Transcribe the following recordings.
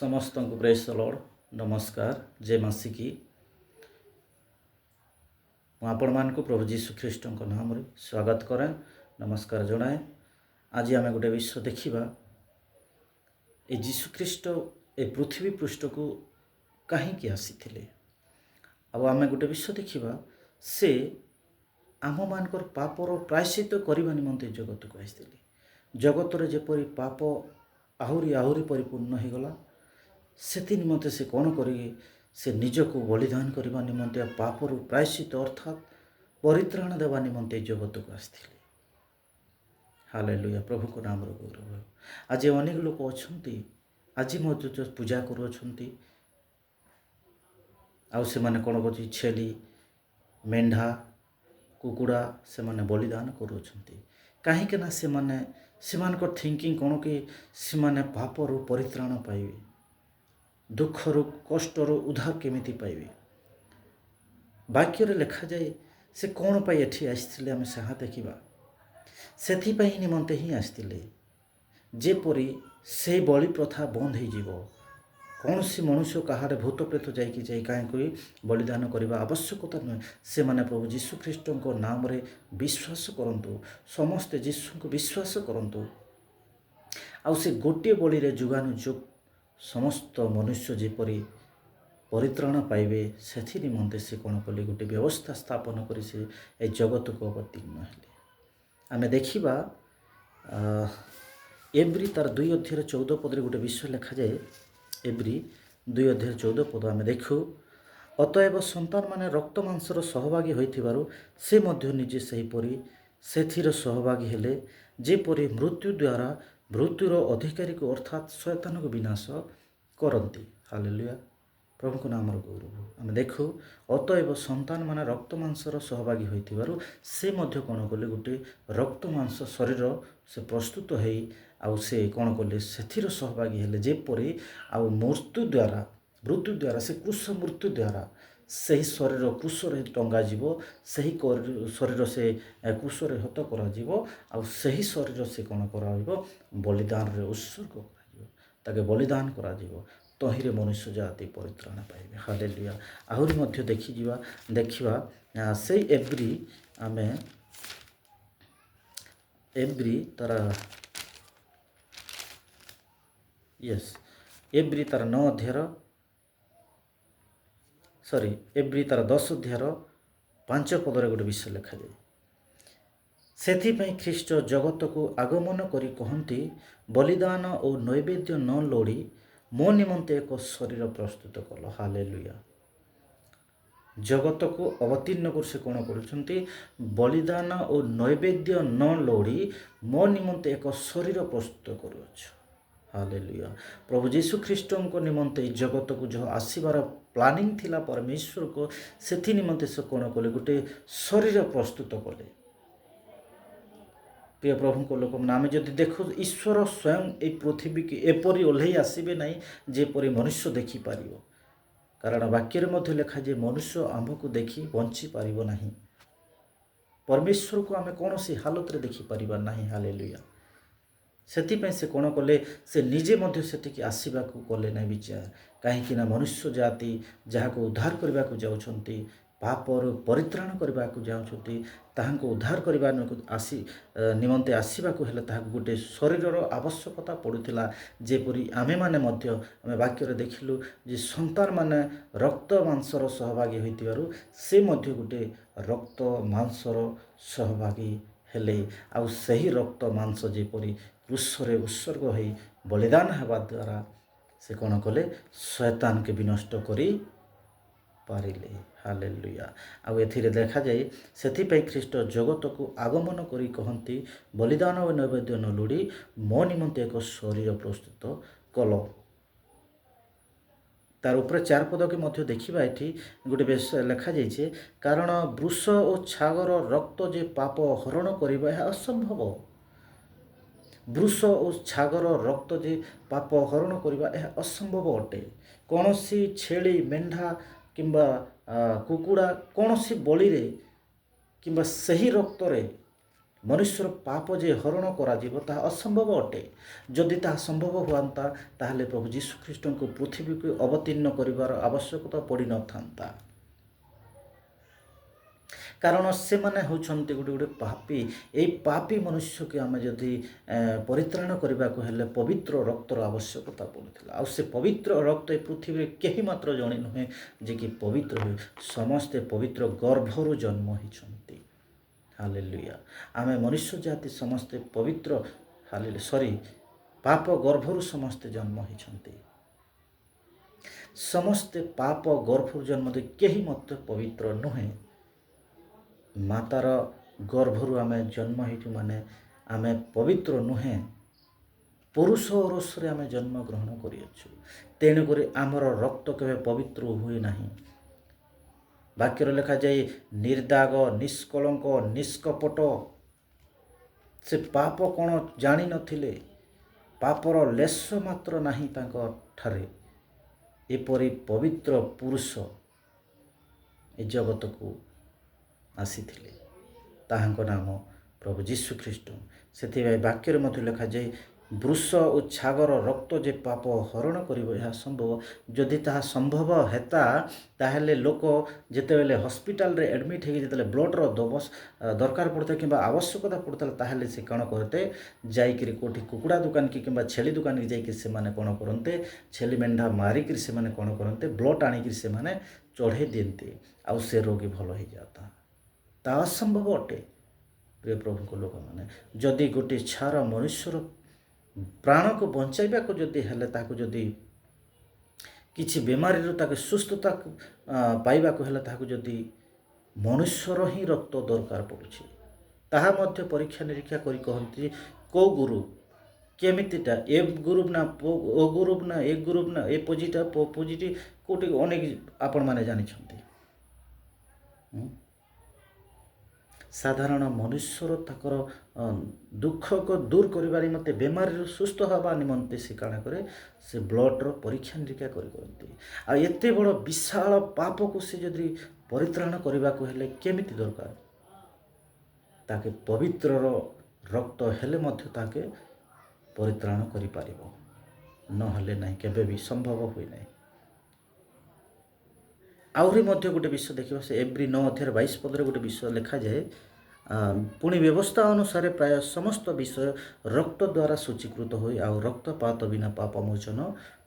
ସମସ୍ତଙ୍କୁ ପ୍ରେଜ୍ ଦ ଲର୍ଡ ନମସ୍କାର ଜୟ ମାସିକି ମୁଁ ଆପଣମାନଙ୍କୁ ପ୍ରଭୁ ଯୀଶୁ ଖ୍ରୀଷ୍ଟଙ୍କ ନାମରେ ସ୍ୱାଗତ କରେ ନମସ୍କାର ଜଣାଏ। ଆଜି ଆମେ ଗୋଟେ ବିଷୟ ଦେଖିବା ଏ ଯୀଶୁ ଖ୍ରୀଷ୍ଟ ଏ ପୃଥିବୀ ପୃଷ୍ଠକୁ କାହିଁକି ଆସିଥିଲେ। ଆଉ ଆମେ ଗୋଟେ ବିଷୟ ଦେଖିବା ସେ ଆମମାନଙ୍କର ପାପର ପ୍ରାୟଶ୍ଚିତ କରିବା ନିମନ୍ତେ ଜଗତକୁ ଆସିଥିଲେ। ଜଗତରେ ଯେପରି ପାପ ଆହୁରି ପରିପୂର୍ଣ୍ଣ ହୋଇଗଲା, ସେଥି ନିମନ୍ତେ ସେ କ'ଣ କରିବେ, ସେ ନିଜକୁ ବଳିଦାନ କରିବା ନିମନ୍ତେ ପାପରୁ ପ୍ରାୟଶ୍ଚିତ ଅର୍ଥାତ୍ ପରିତ୍ରାଣ ଦେବା ନିମନ୍ତେ ଜଗତକୁ ଆସିଥିଲେ। ହାଲେଲୁୟା, ପ୍ରଭୁଙ୍କ ନାମର ଗୌରବ ହେଉ। ଆଜି ଅନେକ ଲୋକ ଅଛନ୍ତି, ଆଜି ମଧ୍ୟ ପୂଜା କରୁଅଛନ୍ତି, ଆଉ ସେମାନେ କ'ଣ କରୁଛି, ଛେଳି ମେଣ୍ଢା କୁକୁଡ଼ା ସେମାନେ ବଳିଦାନ କରୁଅଛନ୍ତି। କାହିଁକି ନା ସେମାନଙ୍କର ଥିଙ୍କିଂ କ'ଣ କି ସେମାନେ ପାପରୁ ପରିତ୍ରାଣ ପାଇବେ, ଦୁଃଖରୁ କଷ୍ଟରୁ ଉଦ୍ଧାର କେମିତି ପାଇବେ। ବାକ୍ୟରେ ଲେଖାଯାଏ ସେ କ'ଣ ପାଇଁ ଏଠି ଆସିଥିଲେ ଆମେ ତାହା ଦେଖିବା। ସେଥିପାଇଁ ନିମନ୍ତେ ହିଁ ଆସିଥିଲେ, ଯେପରି ସେ ବଳି ପ୍ରଥା ବନ୍ଦ ହୋଇଯିବ। କୌଣସି ମନୁଷ୍ୟ କାହାରେ ଭୂତ ପ୍ରେତ ଯାଇ କାହିଁକି ବଳିଦାନ କରିବା ଆବଶ୍ୟକତା ନୁହେଁ। ସେମାନେ ପ୍ରଭୁ ଯୀଶୁ ଖ୍ରୀଷ୍ଟଙ୍କ ନାମରେ ବିଶ୍ୱାସ କରନ୍ତୁ, ସମସ୍ତେ ଯୀଶୁଙ୍କୁ ବିଶ୍ୱାସ କରନ୍ତୁ, ଆଉ ସେ ଗୋଟିଏ ବଳିରେ ଯୁଗାନୁଯୁଗ ସମସ୍ତ ମନୁଷ୍ୟ ଯେପରି ପରିତ୍ରାଣ ପାଇବେ, ସେଥି ନିମନ୍ତେ ସେ କ'ଣ କଲେ, ଗୋଟେ ବ୍ୟବସ୍ଥା ସ୍ଥାପନ କରି ସେ ଏ ଜଗତକୁ ଅବତୀର୍ଣ୍ଣ ହେଲେ। ଆମେ ଦେଖିବା ଏବ୍ରୀ ତାର 2:14 ଗୋଟେ ବିଷୟ ଲେଖାଯାଏ। ଏବ୍ରୀ 2:14 ଆମେ ଦେଖୁ, ଅତଏବ ସନ୍ତାନମାନେ ରକ୍ତ ମାଂସର ସହଭାଗୀ ହୋଇଥିବାରୁ ସେ ମଧ୍ୟ ନିଜେ ସେହିପରି ସେଥିର ସହଭାଗୀ ହେଲେ, ଯେପରି ମୃତ୍ୟୁ ଦ୍ୱାରା ମୃତ୍ୟୁର ଅଧିକାରୀକୁ ଅର୍ଥାତ୍ ଶୟତାନକୁ ବିନାଶ କରନ୍ତି। ହାଲେଲୁୟା, ପ୍ରଭୁଙ୍କ ନାମର ଗୌରବ। ଆମେ ଦେଖୁ, ଅତଏବ ସନ୍ତାନମାନେ ରକ୍ତ ମାଂସର ସହଭାଗୀ ହୋଇଥିବାରୁ ସେ ମଧ୍ୟ କ'ଣ କଲେ, ଗୋଟେ ରକ୍ତ ମାଂସ ଶରୀର ସେ ପ୍ରସ୍ତୁତ ହେଇ ଆଉ ସେ କ'ଣ କଲେ, ସେଥିର ସହଭାଗୀ ହେଲେ, ଯେପରି ଆଉ ମୃତ୍ୟୁ ଦ୍ୱାରା ସେ କୃଷ ମୃତ୍ୟୁ ଦ୍ୱାରା ସେହି ଶରୀର କୃଷରେ ଟଙ୍ଗାଯିବ, ସେହି ଶରୀର ସେ କୃଷରେ ହତ କରାଯିବ, ଆଉ ସେହି ଶରୀର ସେ କ'ଣ କରାଯିବ, ବଳିଦାନରେ ଉତ୍ସର୍ଗ କରାଯିବ, ତାକେ ବଳିଦାନ କରାଯିବ। ତହିଁରେ ମନୁଷ୍ୟ ଜାତି ପରିତ୍ରାଣ ପାଇବେ। ହାଲେଲୁୟା। ଆହୁରି ମଧ୍ୟ ଦେଖିବା ସେଇ ଏବ୍ରୀ ତାର ଏବ୍ରୀ ତାର 10 ଗୋଟେ ବିଷୟ ଲେଖାଯାଏ। ସେଥିପାଇଁ ଖ୍ରୀଷ୍ଟ ଜଗତକୁ ଆଗମନ କରି କହନ୍ତି, ବଳିଦାନ ଓ ନୈବେଦ୍ୟ ନ ଲୋଡ଼ି ମୋ ନିମନ୍ତେ ଏକ ଶରୀର ପ୍ରସ୍ତୁତ କଲ। ହାଲେଲୁୟା। ଜଗତକୁ ଅବତୀର୍ଣ୍ଣ କରି ସେ କ'ଣ କରୁଛନ୍ତି, ବଳିଦାନ ଓ ନୈବେଦ୍ୟ ନ ଲୋଡ଼ି ମୋ ନିମନ୍ତେ ଏକ ଶରୀର ପ୍ରସ୍ତୁତ କରୁଅଛ। ହାଲେଲୁୟା। ପ୍ରଭୁ ଯୀଶୁ ଖ୍ରୀଷ୍ଟଙ୍କ ନିମନ୍ତେ ଏ ଜଗତକୁ ଯେଉଁ ଆସିବାର ପ୍ଲାନିଂ ଥିଲା ପରମେଶ୍ୱରକୁ, ସେଥି ନିମନ୍ତେ ସେ କ'ଣ କଲେ, ଗୋଟେ ଶରୀର ପ୍ରସ୍ତୁତ କଲେ। ପ୍ରିୟ ପ୍ରଭୁଙ୍କ ଲୋକମାନେ, ଆମେ ଯଦି ଦେଖୁ, ଈଶ୍ୱର ସ୍ୱୟଂ ଏହି ପୃଥିବୀକି ଏପରି ଓହ୍ଲେଇ ଆସିବେ ନାହିଁ ଯେପରି ମନୁଷ୍ୟ ଦେଖିପାରିବ। କାରଣ ବାକ୍ୟରେ ମଧ୍ୟ ଲେଖାଯାଏ, ମନୁଷ୍ୟ ଆମ୍ଭକୁ ଦେଖି ବଞ୍ଚିପାରିବ ନାହିଁ। ପରମେଶ୍ୱରକୁ ଆମେ କୌଣସି ହାଲତରେ ଦେଖିପାରିବା ନାହିଁ। ହାଲେଲୁୟା। ସେଥିପାଇଁ ସେ କ'ଣ କଲେ, ସେ ନିଜେ ମଧ୍ୟ ସେଠିକି ଆସିବାକୁ କଲେ ନାହିଁ ବିଚାର। କାହିଁକି ନା ମନୁଷ୍ୟ ଜାତି ଯାହାକୁ ଉଦ୍ଧାର କରିବାକୁ ଯାଉଛନ୍ତି, ପାପରୁ ପରିତ୍ରାଣ କରିବାକୁ ଯାଉଛନ୍ତି, ତାହାଙ୍କୁ ଉଦ୍ଧାର କରିବା ନିମନ୍ତେ ଆସିବାକୁ ହେଲେ ତାହାକୁ ଗୋଟେ ଶରୀରର ଆବଶ୍ୟକତା ପଡ଼ୁଥିଲା। ଯେପରି ଆମେ ବାକ୍ୟରେ ଦେଖିଲୁ ଯେ ସନ୍ତାନମାନେ ରକ୍ତ ମାଂସର ସହଭାଗୀ ହୋଇଥିବାରୁ ସେ ମଧ୍ୟ ଗୋଟେ ରକ୍ତ ମାଂସର ସହଭାଗୀ ହେଲେ, ଆଉ ସେହି ରକ୍ତ ମାଂସ ଯେପରି କୃଷରେ ଉତ୍ସର୍ଗ ହୋଇ ବଳିଦାନ ହେବା ଦ୍ୱାରା ସେ କ'ଣ କଲେ, ଶୟତାନକେ ବିନଷ୍ଟ କରି ପାରିଲେ। ହାଲେଲୁୟା। ଆଉ ଏଥିରେ ଲେଖାଯାଏ, ସେଥିପାଇଁ ଖ୍ରୀଷ୍ଟ ଜଗତକୁ ଆଗମନ କରି କହନ୍ତି, ବଳିଦାନ ଓ ନୈବେଦ୍ୟ ନ ଲୋଡ଼ି ମୋ ନିମନ୍ତେ ଏକ ଶରୀର ପ୍ରସ୍ତୁତ କଲ। ତାର ଉପରେ 4 ପଦକେ ମଧ୍ୟ ଦେଖିବା। ଏଠି ଗୋଟେ ବିଷୟ ଲେଖାଯାଇଛି, କାରଣ ବୃଷ ଓ ଛାଗର ରକ୍ତ ଯେ ପାପ ହରଣ କରିବା ଏହା ଅସମ୍ଭବ। ବୃଷ ଓ ଛାଗର ରକ୍ତ ଯେ ପାପ ହରଣ କରିବା ଏହା ଅସମ୍ଭବ ଅଟେ। କୌଣସି ଛେଳି ମେଣ୍ଢା କିମ୍ବା କୁକୁଡ଼ା କୌଣସି ବଳିରେ କିମ୍ବା ସେହି ରକ୍ତରେ ମନୁଷ୍ୟର ପାପ ଯେ ହରଣ କରାଯିବ ତାହା ଅସମ୍ଭବ ଅଟେ। ଯଦି ତାହା ସମ୍ଭବ ହୁଅନ୍ତା ତାହେଲେ ପ୍ରଭୁ ଯୀଶୁଖ୍ରୀଷ୍ଟଙ୍କୁ ପୃଥିବୀକୁ ଅବତୀର୍ଣ୍ଣ କରିବାର ଆବଶ୍ୟକତା ପଡ଼ିନଥାନ୍ତା। କାରଣ ସେମାନେ ହେଉଛନ୍ତି ଗୋଟେ ଗୋଟେ ପାପୀ। ଏଇ ପାପୀ ମନୁଷ୍ୟକୁ ଆମେ ଯଦି ପରିତ୍ରାଣ କରିବାକୁ ହେଲେ ପବିତ୍ର ରକ୍ତର ଆବଶ୍ୟକତା ପଡ଼ୁଥିଲା। ଆଉ ସେ ପବିତ୍ର ରକ୍ତ ଏ ପୃଥିବୀରେ କେହି ମାତ୍ର ଜଣେ ନୁହେଁ ଯେ କି ପବିତ୍ର ହୁଏ। ସମସ୍ତେ ପବିତ୍ର ଗର୍ଭରୁ ଜନ୍ମ ହୋଇଛନ୍ତି। ହାଲେଲୁୟା। ଆମେ ମନୁଷ୍ୟ ଜାତି ସମସ୍ତେ ପବିତ୍ର ପାପ ଗର୍ଭରୁ ସମସ୍ତେ ଜନ୍ମ ହୋଇଛନ୍ତି। ସମସ୍ତେ ପାପ ଗର୍ଭରୁ ଜନ୍ମ ଦେଇ କେହି ମଧ୍ୟ ପବିତ୍ର ନୁହେଁ। ମାତାର ଗର୍ଭରୁ ଆମେ ଜନ୍ମ ହେଇଛୁ ମାନେ ଆମେ ପବିତ୍ର ନୁହେଁ। ପୁରୁଷ ଔରସରେ ଆମେ ଜନ୍ମଗ୍ରହଣ କରିଅଛୁ। ତେଣୁକରି ଆମର ରକ୍ତ କେବେ ପବିତ୍ର ହୁଏ ନାହିଁ। ବାକ୍ୟରେ ଲେଖାଯାଏ ନିର୍ଦାଗ, ନିଷ୍କଳଙ୍କ, ନିଷ୍କପଟ। ସେ ପାପ କ'ଣ ଜାଣିନଥିଲେ? ପାପର ଲେଶ ମାତ୍ର ନାହିଁ ତାଙ୍କ ଠାରେ। ଏପରି ପବିତ୍ର ପୁରୁଷ ଏ ଜଗତକୁ ଆସିଥିଲେ। ତାହାଙ୍କ ନାମ ପ୍ରଭୁ ଯୀଶୁଖ୍ରୀଷ୍ଟ। ସେଥିପାଇଁ ବାକ୍ୟରେ ମଧ୍ୟ ଲେଖାଯାଏ ବୃଷ ଓ ଛାଗର ରକ୍ତ ଯେ ପାପ ହରଣ କରିବ ଏହା ସମ୍ଭବ। ଯଦି ତାହା ସମ୍ଭବ ହେତା ତାହେଲେ ଲୋକ ଯେତେବେଳେ ହସ୍ପିଟାଲରେ ଆଡ଼ମିଟ୍ ହେଇକି ଯେତେବେଳେ ବ୍ଲଡ଼ର ଦରକାର ପଡ଼ୁଥାଏ କିମ୍ବା ଆବଶ୍ୟକତା ପଡ଼ୁଥିଲା ତାହେଲେ ସେ କ'ଣ କରନ୍ତେ ଯାଇକରି କେଉଁଠି କୁକୁଡ଼ା ଦୋକାନ କି କିମ୍ବା ଛେଳି ଦୋକାନକି ଯାଇକି ସେମାନେ କ'ଣ କରନ୍ତେ ଛେଳି ମେଣ୍ଢା ମାରିକିରି ସେମାନେ କ'ଣ କରନ୍ତେ ବ୍ଲଡ଼ ଆଣିକିରି ସେମାନେ ଚଢ଼େଇ ଦିଅନ୍ତି ଆଉ ସେ ରୋଗୀ ଭଲ ହେଇଯାଆନ୍ତା। ତାହା ଅସମ୍ଭବ ଅଟେ। ପ୍ରିୟ ପ୍ରଭୁଙ୍କ ଲୋକମାନେ, ଯଦି ଗୋଟିଏ ଛାର ମନୁଷ୍ୟର ପ୍ରାଣକୁ ବଞ୍ଚାଇବାକୁ ଯଦି ହେଲେ ତାକୁ ଯଦି କିଛି ବେମାରୀରୁ ତାକୁ ସୁସ୍ଥତା ପାଇବାକୁ ହେଲେ ତାହାକୁ ଯଦି ମନୁଷ୍ୟର ହିଁ ରକ୍ତ ଦରକାର ପଡ଼ୁଛି। ତାହା ମଧ୍ୟ ପରୀକ୍ଷା ନିରୀକ୍ଷା କରି କହନ୍ତି କେଉଁ ଗ୍ରୁପ୍ କେମିତିଟା ଏ ଗ୍ରୁପ୍ ନା ଓ ଗ୍ରୁପ୍ ନା ଏ ଗ୍ରୁପ୍ ନା ଏ ପଜିଟିଭ୍ ପଜିଟିଭ୍ କେଉଁଠି ଅନେକ ଆପଣମାନେ ଜାଣିଛନ୍ତି। ସାଧାରଣ ମନୁଷ୍ୟର ତାଙ୍କର ଦୁଃଖକୁ ଦୂର କରିବା ନିମନ୍ତେ ବେମାରୀରୁ ସୁସ୍ଥ ହେବା ନିମନ୍ତେ ସେ କାଣା କରେ ସେ ବ୍ଲଡ଼ର ପରୀକ୍ଷା ନିରୀକ୍ଷା କରନ୍ତି। ଆଉ ଏତେ ବଡ଼ ବିଶାଳ ପାପକୁ ସେ ଯଦି ପରିତ୍ରାଣ କରିବାକୁ ହେଲେ କେମିତି ଦରକାର? ତାକେ ପବିତ୍ରର ରକ୍ତ ହେଲେ ମଧ୍ୟ ତାକେ ପରିତ୍ରାଣ କରିପାରିବ, ନହେଲେ ନାହିଁ, କେବେ ବି ସମ୍ଭବ ହୁଏ ନାହିଁ। ଆହୁରି ମଧ୍ୟ ଗୋଟେ ବିଷୟ ଦେଖିବା ସେ ଏବ୍ରୀ 9:22 ଗୋଟେ ବିଷୟ ଲେଖାଯାଏ ପୁଣି ବ୍ୟବସ୍ଥା ଅନୁସାରେ ପ୍ରାୟ ସମସ୍ତ ବିଷୟ ରକ୍ତ ଦ୍ୱାରା ସୂଚୀକୃତ ହୁଏ ଆଉ ରକ୍ତପାତ ବିନା ପାପ ମୋଚନ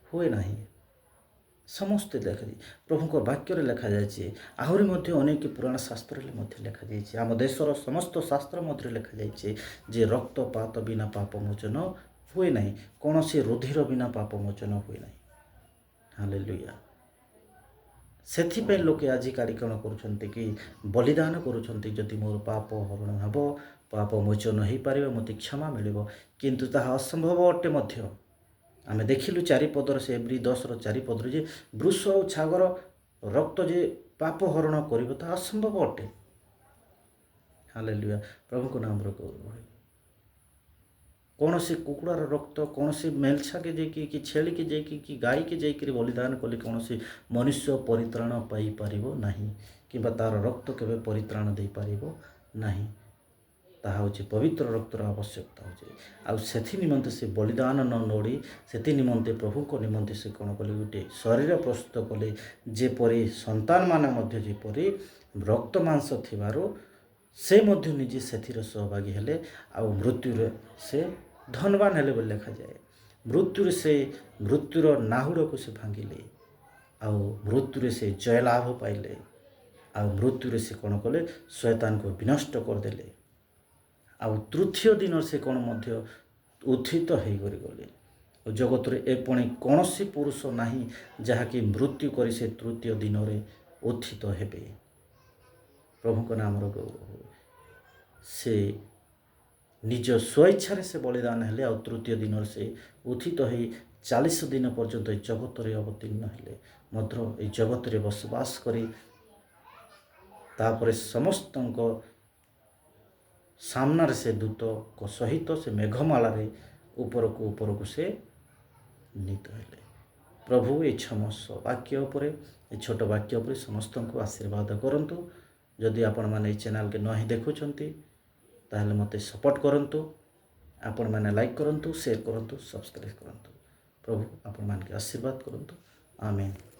ହୁଏ ନାହିଁ। ସମସ୍ତେ ଲେଖାଯାଇଛି ପ୍ରଭୁଙ୍କ ବାକ୍ୟରେ ଲେଖାଯାଇଛି। ଆହୁରି ମଧ୍ୟ ଅନେକ ପୁରାଣ ଶାସ୍ତ୍ରରେ ମଧ୍ୟ ଲେଖାଯାଇଛି। ଆମ ଦେଶର ସମସ୍ତ ଶାସ୍ତ୍ର ମଧ୍ୟରେ ଲେଖାଯାଇଛି ଯେ ରକ୍ତପାତ ବିନା ପାପ ମୋଚନ ହୁଏ ନାହିଁ। କୌଣସି ରୁଧିର ବିନା ପାପ ମୋଚନ ହୁଏ ନାହିଁ। ହାଲେଲୁୟା। ସେଥିପାଇଁ ଲୋକେ ଆଜିକାଲି କ'ଣ କରୁଛନ୍ତି କି ବଳିଦାନ କରୁଛନ୍ତି। ଯଦି ମୋର ପାପ ହରଣ ହେବ, ପାପ ମୋଚନ ହୋଇପାରିବ, ମୋତେ କ୍ଷମା ମିଳିବ। କିନ୍ତୁ ତାହା ଅସମ୍ଭବ ଅଟେ ମଧ୍ୟ। ଆମେ ଦେଖିଲୁ 4 ସେ ଏବ୍ରୀ 10:4 ଯେ ବୃଷ ଓ ଛାଗର ରକ୍ତ ଯେ ପାପ ହରଣ କରିବ ତାହା ଅସମ୍ଭବ ଅଟେ। ହାଲେଲୁୟା। ପ୍ରଭୁଙ୍କ ନାମର ଗୌରବ। କୌଣସି କୁକୁଡ଼ାର ରକ୍ତ କୌଣସି ମେଲଛାକେ ଯାଇକି କି ଛେଳିକି ଯାଇକି କି ଗାଈକି ଯାଇକରି ବଳିଦାନ କଲେ କୌଣସି ମନୁଷ୍ୟ ପରିତ୍ରାଣ ପାଇପାରିବ ନାହିଁ କିମ୍ବା ତା'ର ରକ୍ତ କେବେ ପରିତ୍ରାଣ ଦେଇପାରିବ ନାହିଁ। ତାହା ହେଉଛି ପବିତ୍ର ରକ୍ତର ଆବଶ୍ୟକତା ହେଉଛି। ଆଉ ସେଥି ନିମନ୍ତେ ସେ ବଳିଦାନ ନ ଲୋଡ଼ି ସେଥି ନିମନ୍ତେ ପ୍ରଭୁଙ୍କ ନିମନ୍ତେ ସେ କ'ଣ କଲେ ଗୋଟିଏ ଶରୀର ପ୍ରସ୍ତୁତ କଲେ। ଯେପରି ସନ୍ତାନମାନେ ମଧ୍ୟ ଯେପରି ରକ୍ତ ମାଂସ ଥିବାରୁ ସେ ମଧ୍ୟ ନିଜେ ସେଥିରେ ସହଭାଗୀ ହେଲେ ଆଉ ମୃତ୍ୟୁରେ ସେ ଧନବାନ ହେଲେ ବୋଲି ଲେଖାଯାଏ। ମୃତ୍ୟୁର ନାହୁଡ଼କୁ ସେ ଭାଙ୍ଗିଲେ ଆଉ ମୃତ୍ୟୁରେ ସେ ଜୟଲାଭ ପାଇଲେ ଆଉ ମୃତ୍ୟୁରେ ସେ କ'ଣ କଲେ ଶୟତାନକୁ ବିନଷ୍ଟ କରିଦେଲେ। ଆଉ ତୃତୀୟ ଦିନ ସେ କ'ଣ ମଧ୍ୟ ଉତ୍ଥିତ ହେଇକରି ଗଲେ। ଜଗତରେ ଏପରି କୌଣସି ପୁରୁଷ ନାହିଁ ଯାହାକି ମୃତ୍ୟୁ କରି ସେ ତୃତୀୟ ଦିନରେ ଉତ୍ଥିତ ହେବେ। ପ୍ରଭୁଙ୍କ ନାମର ଗୌରବ। ସେ ନିଜ ସ୍ୱଇଚ୍ଛାରେ ସେ ବଳିଦାନ ହେଲେ ଆଉ ତୃତୀୟ ଦିନରେ ସେ ଉତ୍ଥିତ ହେଇ 40 ଦିନ ପର୍ଯ୍ୟନ୍ତ ଏ ଜଗତରେ ଅବତୀର୍ଣ୍ଣ ହେଲେ। ମଧ୍ୟ ଏ ଜଗତରେ ବସବାସ କରି ତାପରେ ସମସ୍ତଙ୍କ ସାମ୍ନାରେ ସେ ଦୂତଙ୍କ ସହିତ ସେ ମେଘମାଳାରେ ଉପରକୁ ସେ ନୀତ ହେଲେ। ପ୍ରଭୁ ଏ ସମସ୍ତ ବାକ୍ୟ ଉପରେ ଏ ଛୋଟ ବାକ୍ୟ ଉପରେ ସମସ୍ତଙ୍କୁ ଆଶୀର୍ବାଦ କରନ୍ତୁ। ଯଦି ଆପଣମାନେ ଏ ଚ୍ୟାନେଲ୍କେ ନ ହିଁ ଦେଖୁଛନ୍ତି ତାହେଲେ ମୋତେ ସପୋର୍ଟ କରନ୍ତୁ। ଆପଣମାନେ ଲାଇକ୍ କରନ୍ତୁ, ସେୟାର କରନ୍ତୁ, ସବସ୍କ୍ରାଇବ୍ କରନ୍ତୁ। ପ୍ରଭୁ ଆପଣମାନଙ୍କୁ ଆଶୀର୍ବାଦ କରନ୍ତୁ। ଆମେନ୍।